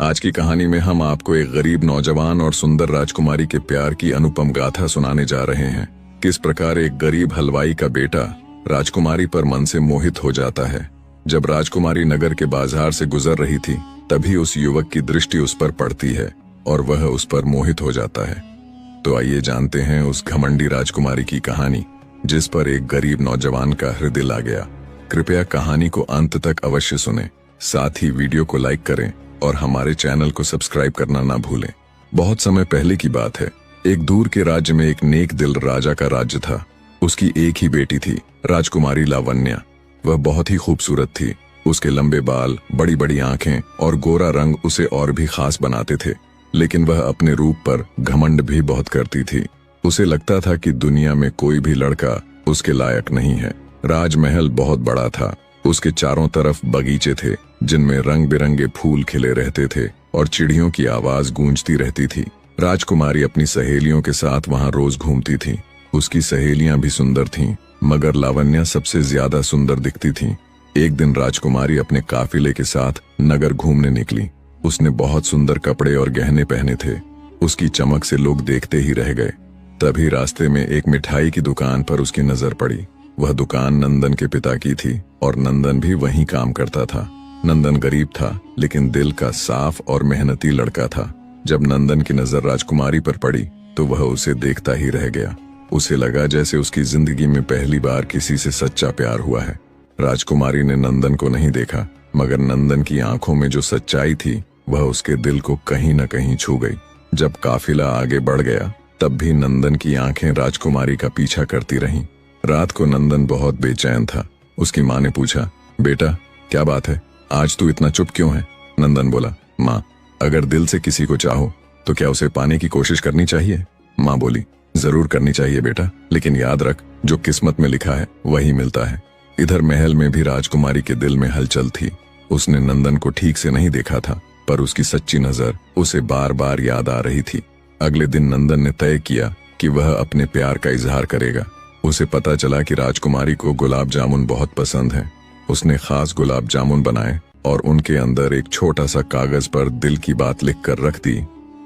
आज की कहानी में हम आपको एक गरीब नौजवान और सुंदर राजकुमारी के प्यार की अनुपम गाथा सुनाने जा रहे हैं। किस प्रकार एक गरीब हलवाई का बेटा राजकुमारी पर मन से मोहित हो जाता है। जब राजकुमारी नगर के बाजार से गुजर रही थी, तभी उस युवक की दृष्टि उस पर पड़ती है और वह उस पर मोहित हो जाता है। तो आइए जानते हैं उस घमंडी राजकुमारी की कहानी, जिस पर एक गरीब नौजवान का हृदय ला गया। कृपया कहानी को अंत तक अवश्य सुनें, साथ ही वीडियो को लाइक करें और हमारे चैनल को सब्सक्राइब करना ना भूलें। बहुत समय पहले की बात है। एक दूर के राज्य में एक नेक दिल राजा का राज्य था। उसकी एक ही बेटी थी, राजकुमारी लावण्या। वह बहुत ही खूबसूरत थी। उसके लंबे बाल, बड़ी बड़ी आंखें और गोरा रंग उसे और भी खास बनाते थे। लेकिन वह अपने रूप पर घमंड भी बहुत करती थी। उसे लगता था कि दुनिया में कोई भी लड़का उसके लायक नहीं है। राजमहल बहुत बड़ा था। उसके चारों तरफ बगीचे थे, जिनमें रंग बिरंगे फूल खिले रहते थे और चिड़ियों की आवाज गूंजती रहती थी। राजकुमारी अपनी सहेलियों के साथ वहां रोज घूमती थी। उसकी सहेलियां भी सुंदर थीं, मगर लावण्या सबसे ज्यादा सुंदर दिखती थी। एक दिन राजकुमारी अपने काफिले के साथ नगर घूमने निकली। उसने बहुत सुंदर कपड़े और गहने पहने थे। उसकी चमक से लोग देखते ही रह गए। तभी रास्ते में एक मिठाई की दुकान पर उसकी नजर पड़ी। वह दुकान नंदन के पिता की थी और नंदन भी वहीं काम करता था। नंदन गरीब था, लेकिन दिल का साफ और मेहनती लड़का था। जब नंदन की नजर राजकुमारी पर पड़ी, तो वह उसे देखता ही रह गया। उसे लगा जैसे उसकी जिंदगी में पहली बार किसी से सच्चा प्यार हुआ है। राजकुमारी ने नंदन को नहीं देखा, मगर नंदन की आंखों में जो सच्चाई थी, वह उसके दिल को कहीं न कहीं छू गई। जब काफिला आगे बढ़ गया, तब भी नंदन की आंखें राजकुमारी का पीछा करती रहीं। रात को नंदन बहुत बेचैन था। उसकी माँ ने पूछा, बेटा क्या बात है, आज तू इतना चुप क्यों है? नंदन बोला, माँ, अगर दिल से किसी को चाहो तो क्या उसे पाने की कोशिश करनी चाहिए? माँ बोली, जरूर करनी चाहिए बेटा, लेकिन याद रख, जो किस्मत में लिखा है वही मिलता है। इधर महल में भी राजकुमारी के दिल में हलचल थी। उसने नंदन को ठीक से नहीं देखा था, पर उसकी सच्ची नजर उसे बार बार याद आ रही थी। अगले दिन नंदन ने तय किया कि वह अपने प्यार का इजहार करेगा। उसे पता चला कि राजकुमारी को गुलाब जामुन बहुत पसंद है। उसने खास गुलाब जामुन बनाए और उनके अंदर एक छोटा सा कागज पर दिल की बात लिखकर रख दी।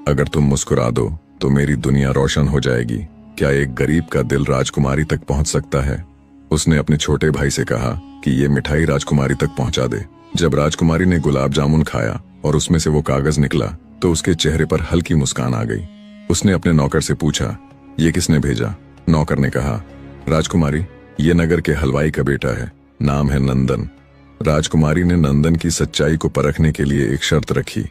अगर तुम मुस्कुरा दो तो मेरी दुनिया रोशन हो जाएगी। क्या एक गरीब का दिल राजकुमारी तक पहुंच सकता है? उसने अपने छोटे भाई से कहा कि ये मिठाई राजकुमारी तक पहुंचा दे। जब राजकुमारी ने गुलाब जामुन खाया और उसमें से वो कागज निकला, तो उसके चेहरे पर हल्की मुस्कान आ गई। उसने अपने नौकर से पूछा, ये किसने भेजा? नौकर ने कहा, राजकुमारी, ये नगर के हलवाई का बेटा है, नाम है नंदन। राजकुमारी ने नंदन की सच्चाई को परखने के लिए एक शर्त रखी